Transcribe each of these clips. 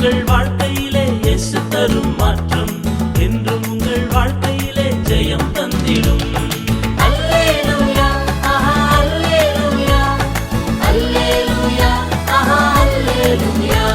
உங்கள் வாழ்க்கையிலே இயேசு தரும் மாற்றம், என்றும் உங்கள் வாழ்க்கையிலே ஜெயம் தந்திடும். அல்லேலூயா, ஆஹா அல்லேலூயா, அல்லேலூயா, ஆஹா அல்லேலூயா.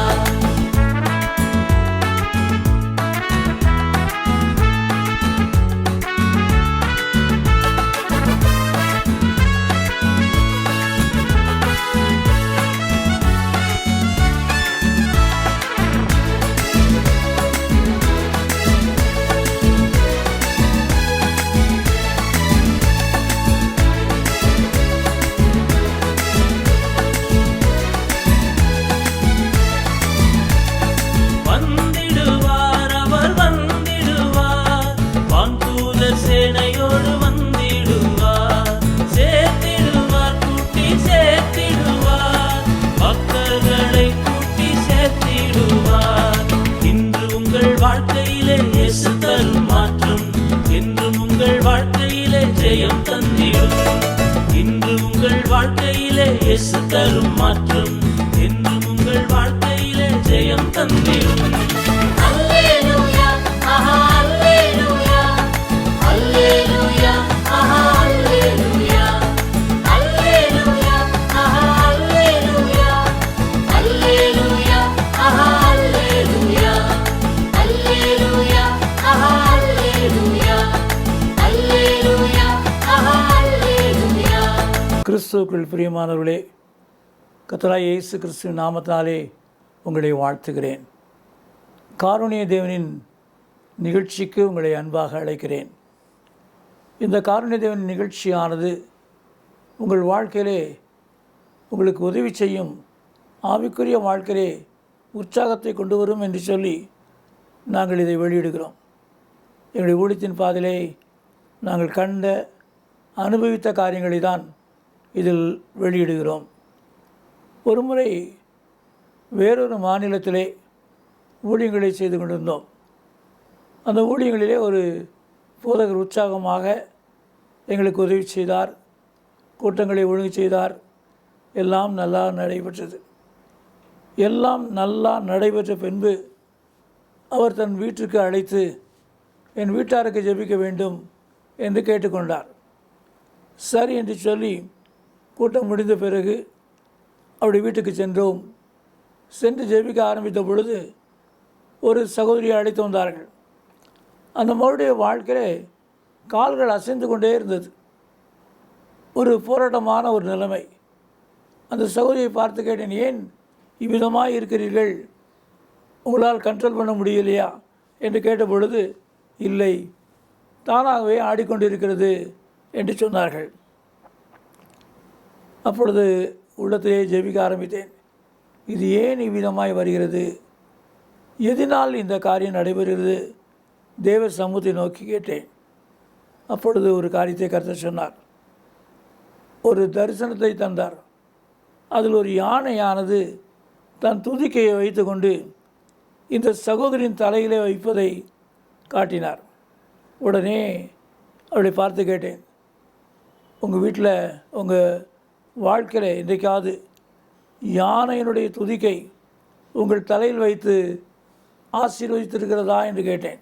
வந்திடுவார், அவர் வந்திடுவார், வான்தூதர் சேனையோடு வந்திடுவார், சேர்த்திடுவார், கூட்டி சேர்த்திடுவார், பக்தர்களை கூட்டி சேர்த்திடுவார். இன்று உங்கள் வாழ்க்கையிலே இயேசு தரும் மாற்றம், என்றும் உங்கள் வாழ்க்கையிலே ஜெயம் தந்திடும். இன்று உங்கள் வாழ்க்கையிலே இயேசு தரும் மாற்றம், என்றும் உங்கள் வாழ்க்கையிலே ஜெயம் தந்திடும். அல்லேலூயா, ஆஹா அல்லேலூயா, அல்லேலூயா, ஆஹா அல்லேலூயா, அல்லேலூயா, ஆஹா அல்லேலூயா, அல்லேலூயா, ஆஹா அல்லேலூயா, அல்லேலூயா, ஆஹா அல்லேலூயா, அல்லேலூயா, ஆஹா அல்லேலூயா. கிறிஸ்துவுக்குள் பிரியமானவர்களே, கர்த்தராகிய இயேசு கிறிஸ்துவின் நாமத்தினாலே உங்களை வாழ்த்துகிறேன். காருண்ய தேவனின் நிகழ்ச்சிக்கு உங்களை அன்பாக அழைக்கிறேன். இந்த காருண்ய தேவனின் நிகழ்ச்சியானது உங்கள் வாழ்க்கையிலே உங்களுக்கு உதவி செய்யும், ஆவிக்குரிய வாழ்க்கையிலே உற்சாகத்தை கொண்டு வரும் என்று சொல்லி நாங்கள் இதை வெளியிடுகிறோம். எங்களுடைய ஊழியத்தின் பாதையிலே நாங்கள் கண்ட அனுபவித்த காரியங்களை தான் இதில் வெளியிடுகிறோம். ஒருமுறை வேறொரு மாநிலத்திலே ஊழியங்களை செய்து கொண்டிருந்தோம். அந்த ஊழியங்களிலே ஒரு போதகர் உற்சாகமாக எங்களுக்கு உதவி செய்தார், கூட்டங்களை ஒழுங்கு செய்தார். எல்லாம் நல்லா நடைபெற்றது. எல்லாம் நல்லா நடைபெற்ற பின்பு அவர் தன் வீட்டிற்கு அழைத்து என் வீட்டாருக்கு ஜெபிக்க வேண்டும் என்று கேட்டுக்கொண்டார். சரி என்று சொல்லி கூட்டம் முடிந்த பிறகு அவருடைய வீட்டுக்கு சென்றோம். சென்று ஜெபிக்க ஆரம்பித்த பொழுது ஒரு சகோதரியை அழைத்து வந்தார்கள். அந்த மகளுடைய வாழ்க்கையிலே கால்கள் அசைந்து கொண்டே இருந்தது. ஒரு போராட்டமான ஒரு நிலைமை. அந்த சகோதரியை பார்த்து கேட்டேன், ஏன் இவ்விதமாக இருக்கிறீர்கள், உங்களால் கண்ட்ரோல் பண்ண முடியலையா என்று கேட்ட பொழுது, இல்லை, தானாகவே ஆடிக்கொண்டிருக்கிறது என்று சொன்னார்கள். அப்பொழுது உள்ளத்திலே ஜெபிக்க ஆரம்பித்தேன். இது ஏன் இவ்விதமாய் வருகிறது, எதனால் இந்த காரியம் நடைபெறுகிறது, தேவ சமூகத்தை நோக்கி கேட்டேன். அப்பொழுது ஒரு காரியத்தை கர்த்தர் சொன்னார். ஒரு தரிசனத்தை தந்தார். அதில் ஒரு யானையானது தன் துதிக்கையை வைத்து கொண்டு இந்த சகோதரின் தலையிலே வைப்பதை காட்டினார். உடனே அவளை பார்த்து கேட்டேன், உங்கள் வீட்டில் உங்கள் வாழ்க்கையில் இன்றைக்காவது யானையினுடைய துதிக்கை உங்கள் தலையில் வைத்து ஆசீர்வதித்திருக்கிறதா என்று கேட்டேன்.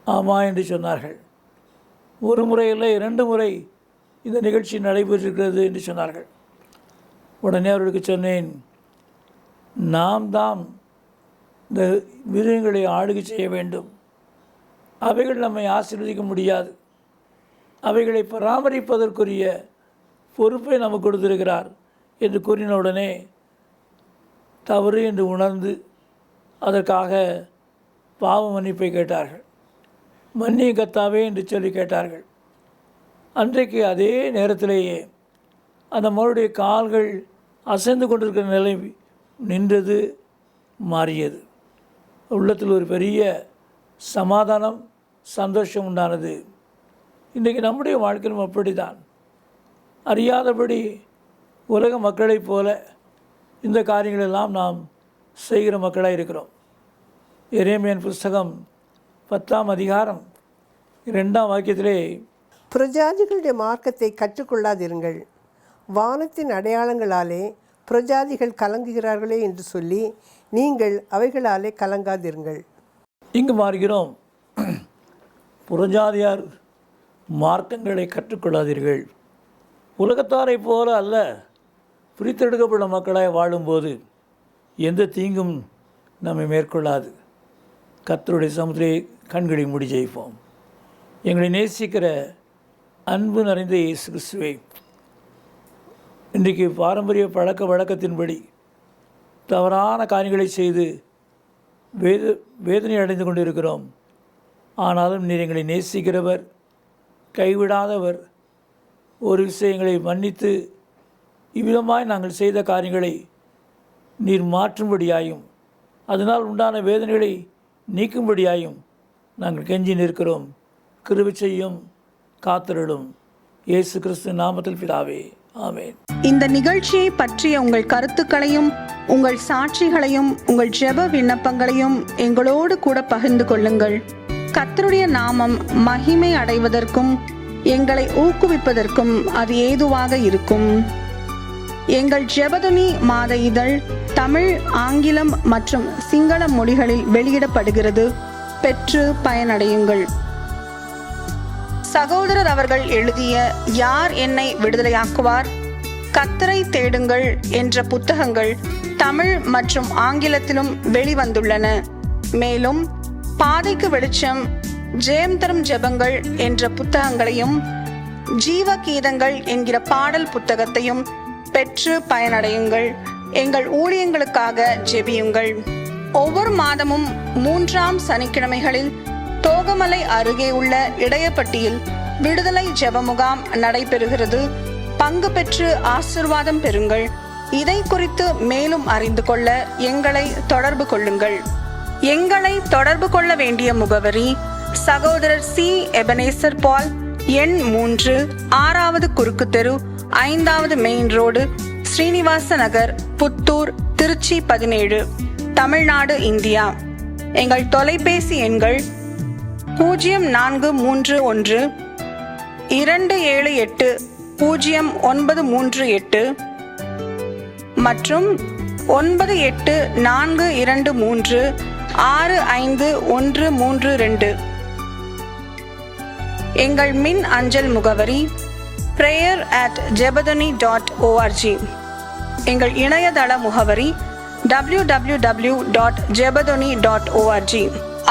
ஆமாம் என்று சொன்னார்கள். ஒரு முறை இல்லை, 2 முறை இந்த நிகழ்ச்சி நடைபெற்றிருக்கிறது என்று சொன்னார்கள். உடனே அவர்களுக்கு சொன்னேன், நாம் தான் இந்த மிருகங்களை ஆளுகை செய்ய வேண்டும், அவைகள் நம்மை ஆசீர்வதிக்க முடியாது, அவைகளை பராமரிப்பதற்குரிய பொறுப்பை நமக்கு கொடுத்திருக்கிறார் என்று கூறின உடனே தவறு என்று உணர்ந்து அதற்காக பாவ மன்னிப்பை கேட்டார்கள். மன்னிய கர்த்தாவே என்று சொல்லி கேட்டார்கள். அன்றைக்கு அதே நேரத்திலேயே அந்த மகளுடைய கால்கள் அசைந்து கொண்டிருக்கிற நிலை நின்றது, மாறியது. உள்ளத்தில் ஒரு பெரிய சமாதானம், சந்தோஷம் உண்டானது. இன்றைக்கு நம்முடைய வாழ்க்கையிலும் அப்படி தான். அறியாதபடி உலக மக்களைப் போல இந்த காரியங்களெல்லாம் நாம் செய்கிற மக்களாக இருக்கிறோம். எரேமியாவின் புஸ்தகம் 10ஆம் அதிகாரம் 2ஆம் வாக்கியத்திலே, பிரஜாதிகளுடைய மார்க்கத்தை கற்றுக்கொள்ளாதிருங்கள், வானத்தின் அடையாளங்களாலே பிரஜாதிகள் கலங்குகிறார்களே என்று சொல்லி நீங்கள் அவைகளாலே கலங்காதிருங்கள். இங்கு மாறுகிறோம். புறஜாதியார் மார்க்கங்களை கற்றுக்கொள்ளாதீர்கள். உலகத்தாரைப் போல அல்ல, பிரித்தெடுக்கப்பட்ட மக்களாய் வாழும்போது எந்த தீங்கும் நம்மை மேற்கொள்ளாது. கர்த்தருடைய சமுத்திரை கண்களை மூடி ஜெயிப்போம். எங்களை நேசிக்கிற அன்பு நிறைந்த இயேசு கிறிஸ்துவே, இன்றைக்கு பாரம்பரிய பழக்க வழக்கத்தின்படி தவறான காரியங்களை செய்து வேதனை அடைந்து கொண்டிருக்கிறோம். ஆனாலும் நீர் எங்களை நேசிக்கிறவர், கைவிடாதவர். ஒரு விஷயங்களை மன்னித்து இவ்விதமாய் நாங்கள் செய்த காரியங்களை நீர் மாற்றும்படியாயும் அதனால் உண்டான வேதனைகளை நீக்கும்படியாயும் நாங்கள் கெஞ்சி நிற்கிறோம். கிருபை செய்யும், காத்திரளும். இயேசு கிறிஸ்து நாமத்தில் பிதாவே, ஆமென். இந்த நிகழ்ச்சியை பற்றிய உங்கள் கருத்துக்களையும் உங்கள் சாட்சிகளையும் உங்கள் ஜெப விண்ணப்பங்களையும் எங்களோடு கூட பகிர்ந்து கொள்ளுங்கள். கர்த்தருடைய நாமம் மகிமை அடைவதற்கும் எங்களை ஊக்குவிப்பதற்கும் அது ஏதுவாக இருக்கும். எங்கள் ஜெபதுனி மாத இதழ் தமிழ், ஆங்கிலம் மற்றும் சிங்கள மொழிகளில் வெளியிடப்படுகிறது. பெற்று பயனடையுங்கள். சகோதரர் அவர்கள் எழுதிய யார் என்னை விடுதலையாக்குவார், கர்த்தரை தேடுங்கள் என்ற புத்தகங்கள் தமிழ் மற்றும் ஆங்கிலத்திலும் வெளிவந்துள்ளன. மேலும் பாதைக்கு வெளிச்சம், ஜெயம் தரும் ஜெபங்கள் என்ற புத்தகங்களையும் ஜீவ கீதங்கள் என்கிற பாடல் புத்தகத்தையும் பெற்று பயனடையுங்கள். எங்கள் ஊழியங்களுக்காக ஜெபியுங்கள். ஒவ்வொரு மாதமும் 3ஆம் சனிக்கிழமைகளில் தோகமலை அருகே உள்ள இடையப்பட்டியில் விடுதலை ஜெப முகாம் நடைபெறுகிறது. பங்கு பெற்று ஆசீர்வாதம் பெறுங்கள். இதை குறித்து மேலும் அறிந்து கொள்ள எங்களை தொடர்பு கொள்ளுங்கள். எங்களை தொடர்பு கொள்ள வேண்டிய முகவரி: சகோதரர் சி. எபனேசர் பால், எண் 3, 6வது குறுக்கு தெரு, 5வது மெயின் ரோடு, ஸ்ரீனிவாச நகர், புத்தூர், திருச்சி 17, தமிழ்நாடு, இந்தியா. எங்கள் தொலைபேசி எண்கள் 0431 278 0938 மற்றும் 9842365132. எங்கள் மின் அஞ்சல் முகவரி prayer@jebadani.org. எங்கள் இணையதள முகவரி www.jebadani.org.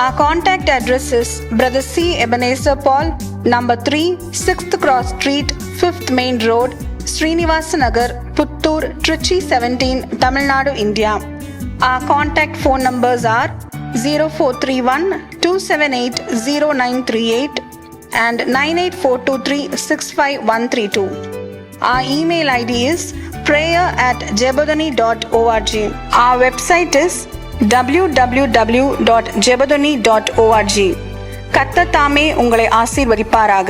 Our contact address is Brother C. Ebenezer Paul, number 3, 6th Cross Street, 5th Main Road, Srinivasa Nagar, Puttur, Trichy 17, Tamil Nadu, India. Our contact phone numbers are 0431 278 0938 and 98423 Our email ID is prayer@jebadani.org. Our website is www.jebadani.org. கர்த்தர் தாமே உங்களை ஆசீர்வதிப்பாராக.